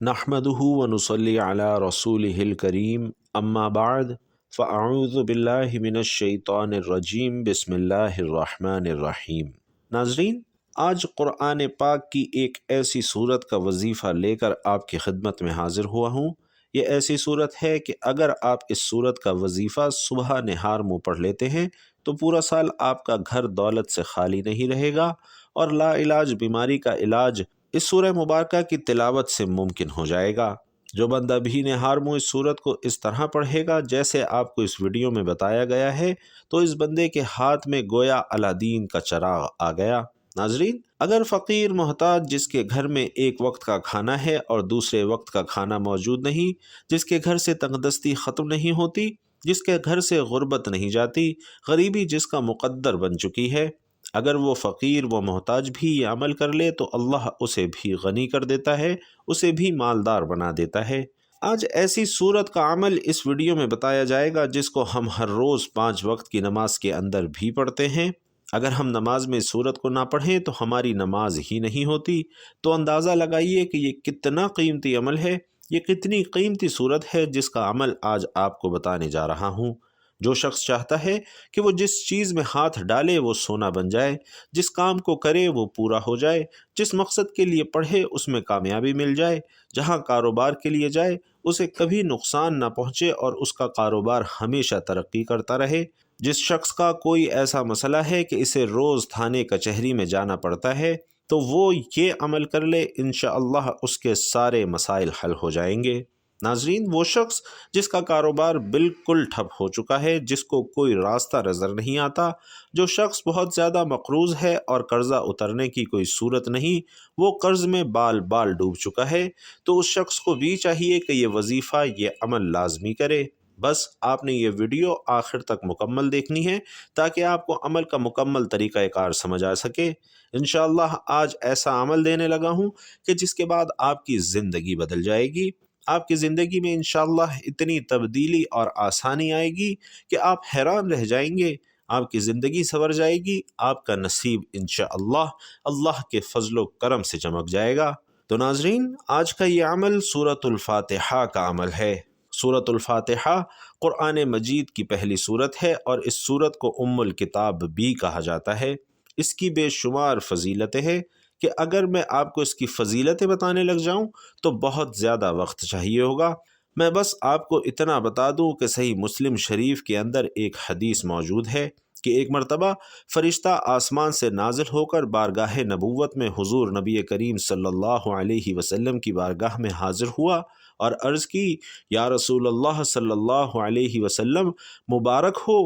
نحمدہ ونصلی علی رسولہ الکریم اما بعد فاعوذ باللہ من الشیطان الرجیم بسم اللہ الرحمن الرحیم۔ ناظرین، آج قرآن پاک کی ایک ایسی صورت کا وظیفہ لے کر آپ کی خدمت میں حاضر ہوا ہوں۔ یہ ایسی صورت ہے کہ اگر آپ اس صورت کا وظیفہ صبح نہار منہ پڑھ لیتے ہیں تو پورا سال آپ کا گھر دولت سے خالی نہیں رہے گا اور لا علاج بیماری کا علاج اس سورہ مبارکہ کی تلاوت سے ممکن ہو جائے گا۔ جو بندہ بھی نہار منہ اس صورت کو اس طرح پڑھے گا جیسے آپ کو اس ویڈیو میں بتایا گیا ہے تو اس بندے کے ہاتھ میں گویا الادین کا چراغ آ گیا۔ ناظرین، اگر فقیر محتاج جس کے گھر میں ایک وقت کا کھانا ہے اور دوسرے وقت کا کھانا موجود نہیں، جس کے گھر سے تنگدستی ختم نہیں ہوتی، جس کے گھر سے غربت نہیں جاتی، غریبی جس کا مقدر بن چکی ہے، اگر وہ فقیر و محتاج بھی یہ عمل کر لے تو اللہ اسے بھی غنی کر دیتا ہے، اسے بھی مالدار بنا دیتا ہے۔ آج ایسی صورت کا عمل اس ویڈیو میں بتایا جائے گا جس کو ہم ہر روز 5 وقت کی نماز کے اندر بھی پڑھتے ہیں۔ اگر ہم نماز میں اس صورت کو نہ پڑھیں تو ہماری نماز ہی نہیں ہوتی۔ تو اندازہ لگائیے کہ یہ کتنا قیمتی عمل ہے، یہ کتنی قیمتی صورت ہے جس کا عمل آج آپ کو بتانے جا رہا ہوں۔ جو شخص چاہتا ہے کہ وہ جس چیز میں ہاتھ ڈالے وہ سونا بن جائے، جس کام کو کرے وہ پورا ہو جائے، جس مقصد کے لیے پڑھے اس میں کامیابی مل جائے، جہاں کاروبار کے لیے جائے اسے کبھی نقصان نہ پہنچے اور اس کا کاروبار ہمیشہ ترقی کرتا رہے، جس شخص کا کوئی ایسا مسئلہ ہے کہ اسے روز تھانے کچہری میں جانا پڑتا ہے تو وہ یہ عمل کر لے، انشاءاللہ اس کے سارے مسائل حل ہو جائیں گے۔ ناظرین، وہ شخص جس کا کاروبار بالکل ٹھپ ہو چکا ہے، جس کو کوئی راستہ نظر نہیں آتا، جو شخص بہت زیادہ مقروض ہے اور قرضہ اترنے کی کوئی صورت نہیں، وہ قرض میں بال بال ڈوب چکا ہے، تو اس شخص کو بھی چاہیے کہ یہ وظیفہ، یہ عمل لازمی کرے۔ بس آپ نے یہ ویڈیو آخر تک مکمل دیکھنی ہے تاکہ آپ کو عمل کا مکمل طریقہ کار سمجھ آ سکے۔ انشاءاللہ آج ایسا عمل دینے لگا ہوں کہ جس کے بعد آپ کی زندگی بدل جائے گی۔ آپ کی زندگی میں انشاءاللہ اتنی تبدیلی اور آسانی آئے گی کہ آپ حیران رہ جائیں گے، آپ کی زندگی سنور جائے گی، آپ کا نصیب انشاءاللہ اللہ کے فضل و کرم سے چمک جائے گا۔ تو ناظرین، آج کا یہ عمل سورۃ الفاتحہ کا عمل ہے۔ سورۃ الفاتحہ قرآن مجید کی پہلی سورت ہے اور اس سورت کو ام الکتاب بھی کہا جاتا ہے۔ اس کی بے شمار فضیلتیں ہیں کہ اگر میں آپ کو اس کی فضیلتیں بتانے لگ جاؤں تو بہت زیادہ وقت چاہیے ہوگا۔ میں بس آپ کو اتنا بتا دوں کہ صحیح مسلم شریف کے اندر ایک حدیث موجود ہے کہ ایک مرتبہ فرشتہ آسمان سے نازل ہو کر بارگاہ نبوت میں حضور نبی کریم صلی اللہ علیہ وسلم کی بارگاہ میں حاضر ہوا اور عرض کی، یا رسول اللہ صلی اللہ علیہ وسلم، مبارک ہو۔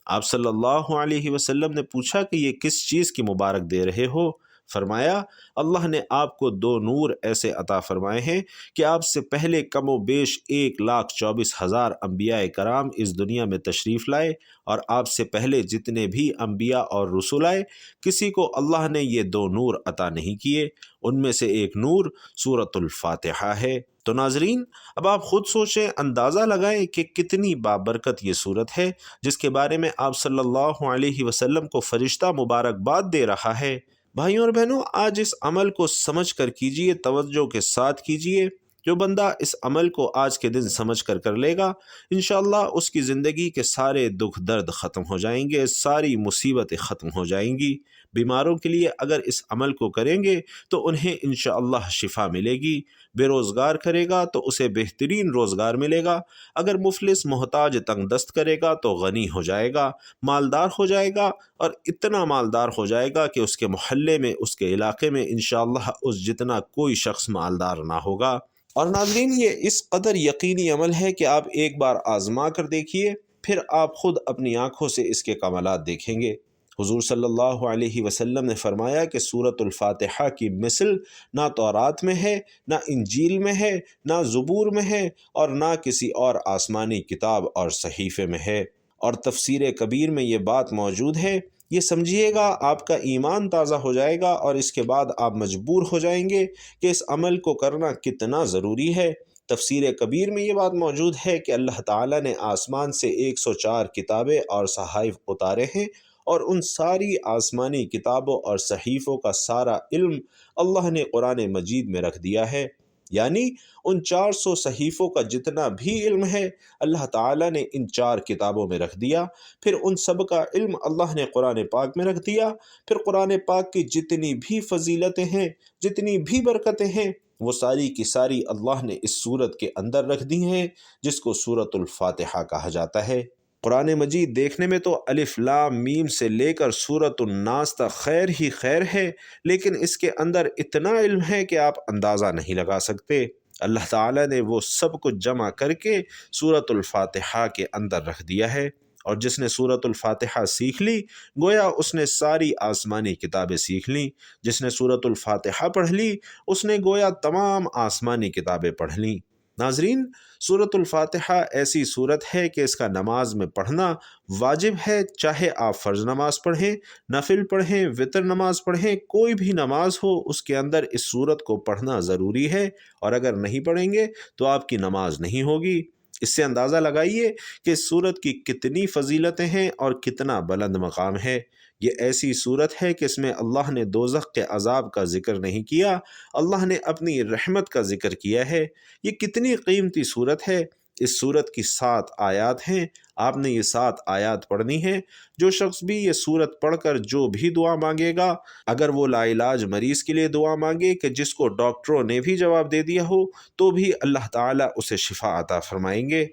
آپ صلی اللہ علیہ وسلم نے پوچھا کہ یہ کس چیز کی مبارک دے رہے ہو؟ فرمایا، اللہ نے آپ کو 2 نور ایسے عطا فرمائے ہیں کہ آپ سے پہلے کم و بیش 1,24,000 انبیاء کرام اس دنیا میں تشریف لائے، اور آپ سے پہلے جتنے بھی انبیاء اور رسول آئے کسی کو اللہ نے یہ 2 نور عطا نہیں کیے۔ ان میں سے ایک نور سورۃ الفاتحہ ہے۔ تو ناظرین، اب آپ خود سوچیں، اندازہ لگائیں کہ کتنی بابرکت یہ صورت ہے جس کے بارے میں آپ صلی اللہ علیہ وسلم کو فرشتہ مبارکباد دے رہا ہے۔ بھائیوں اور بہنوں، آج اس عمل کو سمجھ کر کیجئے، توجہ کے ساتھ کیجئے۔ جو بندہ اس عمل کو آج کے دن سمجھ کر لے گا، انشاءاللہ اس کی زندگی کے سارے دکھ درد ختم ہو جائیں گے، ساری مصیبتیں ختم ہو جائیں گی۔ بیماروں کے لیے اگر اس عمل کو کریں گے تو انہیں انشاءاللہ شفا ملے گی۔ بے روزگار کرے گا تو اسے بہترین روزگار ملے گا۔ اگر مفلس محتاج تنگ دست کرے گا تو غنی ہو جائے گا، مالدار ہو جائے گا، اور اتنا مالدار ہو جائے گا کہ اس کے محلے میں، اس کے علاقے میں انشاءاللہ اس جتنا کوئی شخص مالدار نہ ہوگا۔ اور ناظرین، یہ اس قدر یقینی عمل ہے کہ آپ ایک بار آزما کر دیکھیے، پھر آپ خود اپنی آنکھوں سے اس کے کمالات دیکھیں گے۔ حضور صلی اللہ علیہ وسلم نے فرمایا کہ سورۃ الفاتحہ کی مثل نہ تورات میں ہے، نہ انجیل میں ہے، نہ زبور میں ہے، اور نہ کسی اور آسمانی کتاب اور صحیفے میں ہے۔ اور تفسیر کبیر میں یہ بات موجود ہے۔ یہ سمجھیے گا، آپ کا ایمان تازہ ہو جائے گا اور اس کے بعد آپ مجبور ہو جائیں گے کہ اس عمل کو کرنا کتنا ضروری ہے۔ تفسیر کبیر میں یہ بات موجود ہے کہ اللہ تعالیٰ نے آسمان سے 104 کتابیں اور صحائف اتارے ہیں، اور ان ساری آسمانی کتابوں اور صحیفوں کا سارا علم اللہ نے قرآن مجید میں رکھ دیا ہے۔ یعنی ان 400 صحیفوں کا جتنا بھی علم ہے اللہ تعالیٰ نے ان 4 کتابوں میں رکھ دیا، پھر ان سب کا علم اللہ نے قرآن پاک میں رکھ دیا، پھر قرآن پاک کی جتنی بھی فضیلتیں ہیں، جتنی بھی برکتیں ہیں، وہ ساری کی ساری اللہ نے اس سورت کے اندر رکھ دی ہیں، جس کو سورۃ الفاتحہ کہا جاتا ہے۔ قرآن مجید دیکھنے میں تو الف لام میم سے لے کر سورۃ الناس تک خیر ہی خیر ہے، لیکن اس کے اندر اتنا علم ہے کہ آپ اندازہ نہیں لگا سکتے۔ اللہ تعالیٰ نے وہ سب کچھ جمع کر کے سورۃ الفاتحہ کے اندر رکھ دیا ہے، اور جس نے سورۃ الفاتحہ سیکھ لی گویا اس نے ساری آسمانی کتابیں سیکھ لیں، جس نے سورۃ الفاتحہ پڑھ لی اس نے گویا تمام آسمانی کتابیں پڑھ لیں۔ ناظرین، سورۃ الفاتحہ ایسی سورت ہے کہ اس کا نماز میں پڑھنا واجب ہے، چاہے آپ فرض نماز پڑھیں، نفل پڑھیں، وتر نماز پڑھیں، کوئی بھی نماز ہو اس کے اندر اس سورت کو پڑھنا ضروری ہے، اور اگر نہیں پڑھیں گے تو آپ کی نماز نہیں ہوگی۔ اس سے اندازہ لگائیے کہ اس سورت کی کتنی فضیلتیں ہیں اور کتنا بلند مقام ہے۔ یہ ایسی سورت ہے کہ اس میں اللہ نے دوزخ کے عذاب کا ذکر نہیں کیا، اللہ نے اپنی رحمت کا ذکر کیا ہے۔ یہ کتنی قیمتی سورت ہے۔ اس سورت کی 7 آیات ہیں، آپ نے یہ 7 آیات پڑھنی ہیں۔ جو شخص بھی یہ سورت پڑھ کر جو بھی دعا مانگے گا، اگر وہ لا علاج مریض کے لیے دعا مانگے کہ جس کو ڈاکٹروں نے بھی جواب دے دیا ہو، تو بھی اللہ تعالیٰ اسے شفا عطا فرمائیں گے۔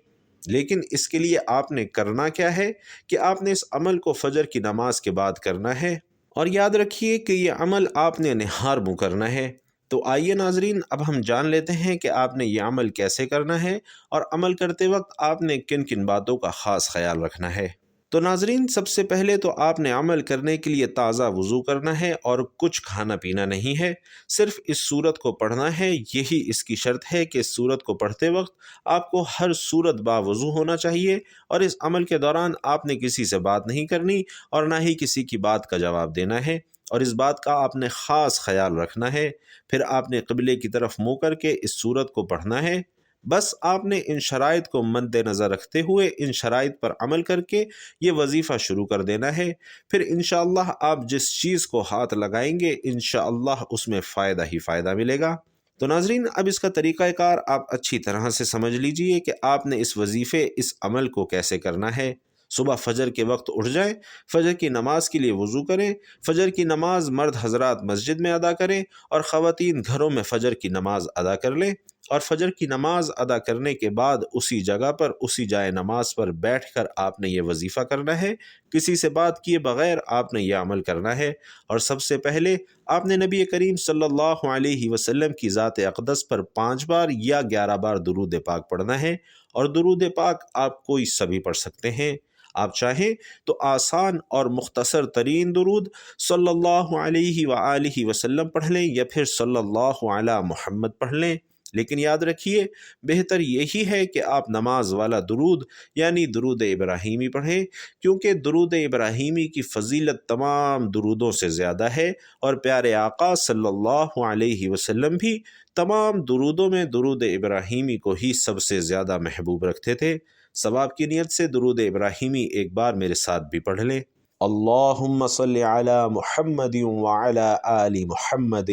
لیکن اس کے لیے آپ نے کرنا کیا ہے کہ آپ نے اس عمل کو فجر کی نماز کے بعد کرنا ہے، اور یاد رکھیے کہ یہ عمل آپ نے نہار منہ کرنا ہے۔ تو آئیے ناظرین، اب ہم جان لیتے ہیں کہ آپ نے یہ عمل کیسے کرنا ہے، اور عمل کرتے وقت آپ نے کن کن باتوں کا خاص خیال رکھنا ہے۔ تو ناظرین، سب سے پہلے تو آپ نے عمل کرنے کے لیے تازہ وضو کرنا ہے، اور کچھ کھانا پینا نہیں ہے، صرف اس سورت کو پڑھنا ہے۔ یہی اس کی شرط ہے کہ اس سورت کو پڑھتے وقت آپ کو ہر صورت باوضو ہونا چاہیے، اور اس عمل کے دوران آپ نے کسی سے بات نہیں کرنی اور نہ ہی کسی کی بات کا جواب دینا ہے، اور اس بات کا آپ نے خاص خیال رکھنا ہے۔ پھر آپ نے قبلے کی طرف منہ کر کے اس سورت کو پڑھنا ہے۔ بس آپ نے ان شرائط کو مد نظر رکھتے ہوئے ان شرائط پر عمل کر کے یہ وظیفہ شروع کر دینا ہے۔ پھر انشاءاللہ آپ جس چیز کو ہاتھ لگائیں گے انشاءاللہ اس میں فائدہ ہی فائدہ ملے گا۔ تو ناظرین، اب اس کا طریقہ کار آپ اچھی طرح سے سمجھ لیجئے کہ آپ نے اس وظیفے، اس عمل کو کیسے کرنا ہے۔ صبح فجر کے وقت اٹھ جائیں، فجر کی نماز کے لیے وضو کریں، فجر کی نماز مرد حضرات مسجد میں ادا کریں، اور خواتین گھروں میں فجر کی نماز ادا کر لیں، اور فجر کی نماز ادا کرنے کے بعد اسی جگہ پر، اسی جائے نماز پر بیٹھ کر آپ نے یہ وظیفہ کرنا ہے۔ کسی سے بات کیے بغیر آپ نے یہ عمل کرنا ہے، اور سب سے پہلے آپ نے نبی کریم صلی اللہ علیہ وسلم کی ذات اقدس پر 5 بار یا 11 بار درود پاک پڑھنا ہے، اور درود پاک آپ کوئی سا بھی پڑھ سکتے ہیں۔ آپ چاہیں تو آسان اور مختصر ترین درود صلی اللہ علیہ وآلہ وسلم پڑھ لیں، یا پھر صلی اللہ علی محمد پڑھ لیں، لیکن یاد رکھیے بہتر یہی ہے کہ آپ نماز والا درود یعنی درود ابراہیمی پڑھیں، کیونکہ درود ابراہیمی کی فضیلت تمام درودوں سے زیادہ ہے، اور پیارے آقا صلی اللہ علیہ وسلم بھی تمام درودوں میں درود ابراہیمی کو ہی سب سے زیادہ محبوب رکھتے تھے۔ ثواب کی نیت سے درود ابراہیمی ایک بار میرے ساتھ بھی پڑھ لیں۔ اللہم صلی علی محمد وعلی آل محمد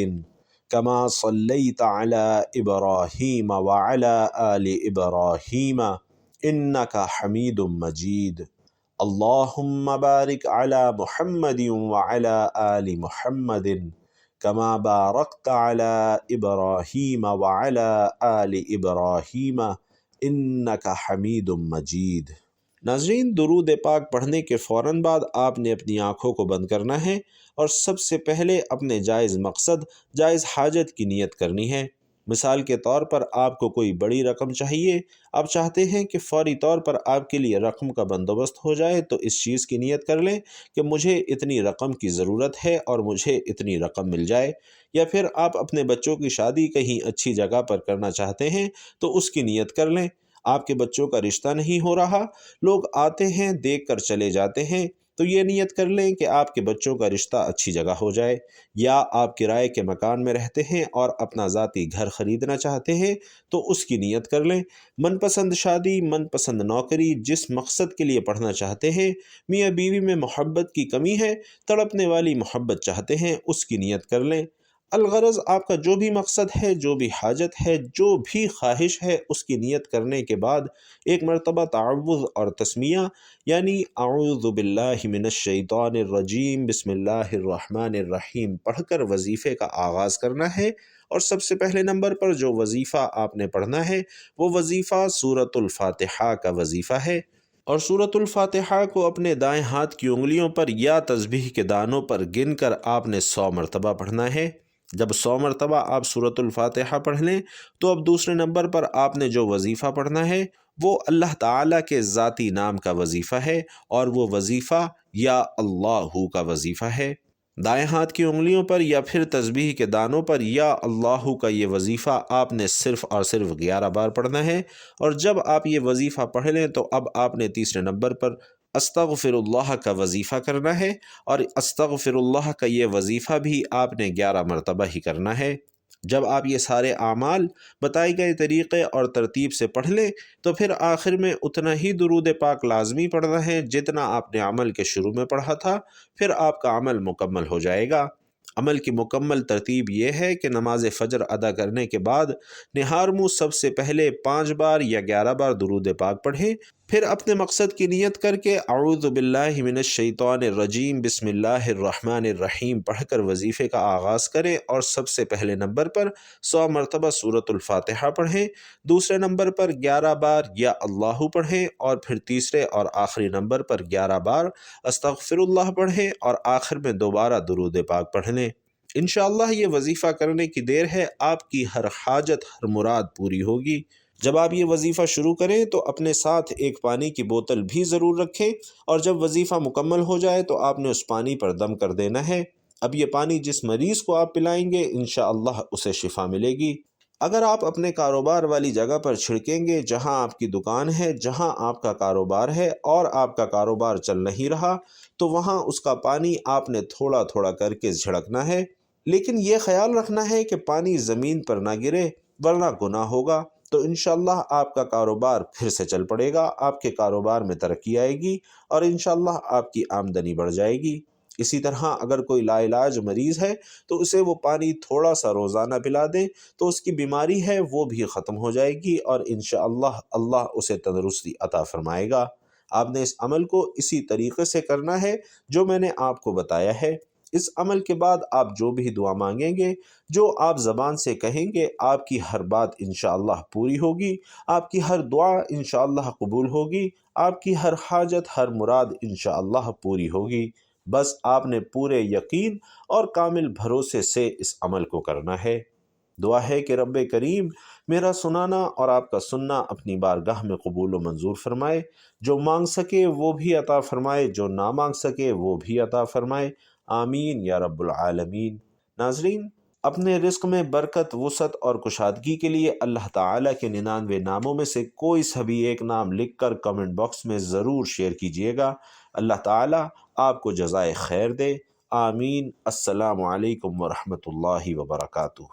کما صلیت علی ابراہیم وعلی آل ابراہیم انک حمید مجید۔ اللہم بارک علی محمد وعلی آل محمد کما بارکت علی ابراہیم وعلی آل ابراہیم انک حمید مجید۔ ناظرین، درود پاک پڑھنے کے فوراً بعد آپ نے اپنی آنکھوں کو بند کرنا ہے، اور سب سے پہلے اپنے جائز مقصد، جائز حاجت کی نیت کرنی ہے۔ مثال کے طور پر آپ کو کوئی بڑی رقم چاہیے، آپ چاہتے ہیں کہ فوری طور پر آپ کے لیے رقم کا بندوبست ہو جائے، تو اس چیز کی نیت کر لیں کہ مجھے اتنی رقم کی ضرورت ہے اور مجھے اتنی رقم مل جائے۔ یا پھر آپ اپنے بچوں کی شادی کہیں اچھی جگہ پر کرنا چاہتے ہیں تو اس کی نیت کر لیں۔ آپ کے بچوں کا رشتہ نہیں ہو رہا، لوگ آتے ہیں دیکھ کر چلے جاتے ہیں، تو یہ نیت کر لیں کہ آپ کے بچوں کا رشتہ اچھی جگہ ہو جائے۔ یا آپ کرائے کے مکان میں رہتے ہیں اور اپنا ذاتی گھر خریدنا چاہتے ہیں تو اس کی نیت کر لیں۔ من پسند شادی، من پسند نوکری، جس مقصد کے لیے پڑھنا چاہتے ہیں، میاں بیوی میں محبت کی کمی ہے، تڑپنے والی محبت چاہتے ہیں، اس کی نیت کر لیں۔ الغرض آپ کا جو بھی مقصد ہے، جو بھی حاجت ہے، جو بھی خواہش ہے، اس کی نیت کرنے کے بعد ایک مرتبہ تعوذ اور تسمیہ یعنی اعوذ باللہ من الشیطان الرجیم بسم اللہ الرحمن الرحیم پڑھ کر وظیفے کا آغاز کرنا ہے۔ اور سب سے پہلے نمبر پر جو وظیفہ آپ نے پڑھنا ہے وہ وظیفہ سورۃ الفاتحہ کا وظیفہ ہے، اور سورۃ الفاتحہ کو اپنے دائیں ہاتھ کی انگلیوں پر یا تسبیح کے دانوں پر گن کر آپ نے 100 مرتبہ پڑھنا ہے۔ جب 100 مرتبہ آپ سورۃ الفاتحہ پڑھ لیں تو اب دوسرے نمبر پر آپ نے جو وظیفہ پڑھنا ہے وہ اللہ تعالیٰ کے ذاتی نام کا وظیفہ ہے، اور وہ وظیفہ یا اللہ کا وظیفہ ہے۔ دائیں ہاتھ کی انگلیوں پر یا پھر تسبیح کے دانوں پر یا اللہ کا یہ وظیفہ آپ نے صرف اور صرف 11 بار پڑھنا ہے۔ اور جب آپ یہ وظیفہ پڑھ لیں تو اب آپ نے تیسرے نمبر پر استغفر اللہ کا وظیفہ کرنا ہے، اور استغفر اللہ کا یہ وظیفہ بھی آپ نے 11 مرتبہ ہی کرنا ہے۔ جب آپ یہ سارے اعمال بتائے گئے طریقے اور ترتیب سے پڑھ لیں تو پھر آخر میں اتنا ہی درود پاک لازمی پڑھنا ہے جتنا آپ نے عمل کے شروع میں پڑھا تھا، پھر آپ کا عمل مکمل ہو جائے گا۔ عمل کی مکمل ترتیب یہ ہے کہ نماز فجر ادا کرنے کے بعد نہار منہ سب سے پہلے 5 بار یا 11 بار درود پاک پڑھیں، پھر اپنے مقصد کی نیت کر کے اعوذ باللہ من الشیطان الرجیم بسم اللہ الرحمن الرحیم پڑھ کر وظیفے کا آغاز کریں، اور سب سے پہلے نمبر پر 100 مرتبہ سورۃ الفاتحہ پڑھیں، دوسرے نمبر پر 11 بار یا اللہ پڑھیں، اور پھر تیسرے اور آخری نمبر پر 11 بار استغفر اللہ پڑھیں، اور آخر میں دوبارہ درود پاک پڑھ لیں۔ انشاءاللہ یہ وظیفہ کرنے کی دیر ہے، آپ کی ہر حاجت ہر مراد پوری ہوگی۔ جب آپ یہ وظیفہ شروع کریں تو اپنے ساتھ ایک پانی کی بوتل بھی ضرور رکھیں، اور جب وظیفہ مکمل ہو جائے تو آپ نے اس پانی پر دم کر دینا ہے۔ اب یہ پانی جس مریض کو آپ پلائیں گے انشاءاللہ اسے شفا ملے گی۔ اگر آپ اپنے کاروبار والی جگہ پر چھڑکیں گے جہاں آپ کی دکان ہے، جہاں آپ کا کاروبار ہے، اور آپ کا کاروبار چل نہیں رہا تو وہاں اس کا پانی آپ نے تھوڑا تھوڑا کر کے جھڑکنا ہے، لیکن یہ خیال رکھنا ہے کہ پانی زمین پر نہ گرے ورنہ گناہ ہوگا۔ تو انشاءاللہ آپ کا کاروبار پھر سے چل پڑے گا، آپ کے کاروبار میں ترقی آئے گی، اور انشاءاللہ آپ کی آمدنی بڑھ جائے گی۔ اسی طرح اگر کوئی لا علاج مریض ہے تو اسے وہ پانی تھوڑا سا روزانہ پلا دیں تو اس کی بیماری ہے وہ بھی ختم ہو جائے گی، اور انشاءاللہ اللہ اسے تندرستی عطا فرمائے گا۔ آپ نے اس عمل کو اسی طریقے سے کرنا ہے جو میں نے آپ کو بتایا ہے۔ اس عمل کے بعد آپ جو بھی دعا مانگیں گے، جو آپ زبان سے کہیں گے، آپ کی ہر بات انشاءاللہ پوری ہوگی، آپ کی ہر دعا انشاءاللہ قبول ہوگی، آپ کی ہر حاجت ہر مراد انشاءاللہ پوری ہوگی۔ بس آپ نے پورے یقین اور کامل بھروسے سے اس عمل کو کرنا ہے۔ دعا ہے کہ رب کریم میرا سنانا اور آپ کا سننا اپنی بارگاہ میں قبول و منظور فرمائے، جو مانگ سکے وہ بھی عطا فرمائے، جو نہ مانگ سکے وہ بھی عطا فرمائے، آمین یا رب العالمین۔ ناظرین، اپنے رزق میں برکت، وسعت اور کشادگی کے لیے اللہ تعالیٰ کے 99 ناموں میں سے کوئی سا بھی ایک نام لکھ کر کمنٹ باکس میں ضرور شیئر کیجیے گا۔ اللہ تعالیٰ آپ کو جزائے خیر دے، آمین۔ السلام علیکم ورحمۃ اللہ وبرکاتہ۔